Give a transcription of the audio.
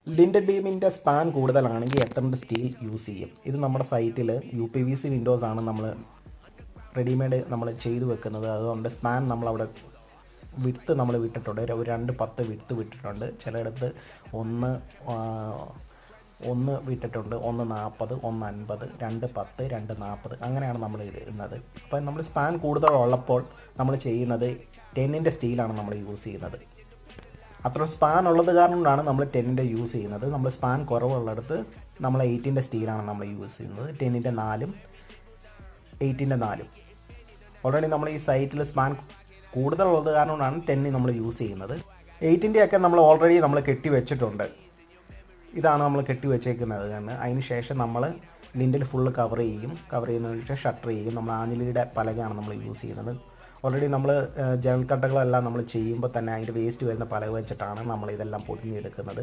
Lyndon ബീമിൻ്റെ span കൂടുതലാണെങ്കിൽ എത്ര steel use ചെയ്യും? ഇത് നമ്മുടെ സൈറ്റിൽ UPVC വിൻഡോസ് ആണ് നമ്മൾ റെഡിമെയ്ഡ് നമ്മൾ ചെയ്തു വെക്കുന്നത്. അതുകൊണ്ട് സ്പാൻ നമ്മളവിടെ വിട്ട് നമ്മൾ വിട്ടിട്ടുണ്ട്. ഒരു 2-10 വിട്ട് വിട്ടിട്ടുണ്ട്. ചിലയിടത്ത് ഒന്ന് വിട്ടിട്ടുണ്ട്, 1.40, 1.50, 2.10, 2.40 അങ്ങനെയാണ് നമ്മൾ ഇടുന്നത്. അപ്പം നമ്മൾ സ്പാൻ കൂടുതലുള്ളപ്പോൾ നമ്മൾ ചെയ്യുന്നത് 10ൻ്റെ സ്റ്റീലാണ് നമ്മൾ യൂസ് ചെയ്യുന്നത്. അത്ര സ്പാൻ ഉള്ളത് കാരണമാണ് നമ്മൾ 10ൻ്റെ യൂസ് ചെയ്യുന്നത്. നമ്മൾ സ്പാൻ കുറവുള്ളിടത്ത് നമ്മൾ 8ൻ്റെ സ്റ്റീലാണ് നമ്മൾ യൂസ് ചെയ്യുന്നത്. 10ൻ്റെ 4ഉം 8ൻ്റെ 4ഉം. ഓൾറെഡി നമ്മൾ ഈ സൈറ്റിൽ സ്പാൻ കൂടുതലുള്ളത് കാരണമാണ് 10 നമ്മൾ യൂസ് ചെയ്യുന്നത്. 8ൻ്റെ ഒക്കെ നമ്മൾ ഓൾറെഡി നമ്മൾ കെട്ടി വെച്ചിട്ടുണ്ട്. ഇതാണ് നമ്മൾ കെട്ടി വെച്ചേക്കുന്നത്. അതിന് ശേഷം നമ്മൾ ലിൻഡിൽ ഫുള്ള് കവർ ചെയ്യുന്നതിന് ശേഷം ഷട്ടർ ചെയ്യും. നമ്മൾ ആഞ്ഞിലിയുടെ പലകയാണ് നമ്മൾ യൂസ് ചെയ്യുന്നത്. ഓൾറെഡി നമ്മൾ ജനൽ കട്ടകളെല്ലാം നമ്മൾ ചെയ്യുമ്പോൾ തന്നെ അതിൻ്റെ വേസ്റ്റ് വരുന്ന പലക വെച്ചിട്ടാണ് നമ്മൾ ഇതെല്ലാം പൊതിഞ്ഞെടുക്കുന്നത്.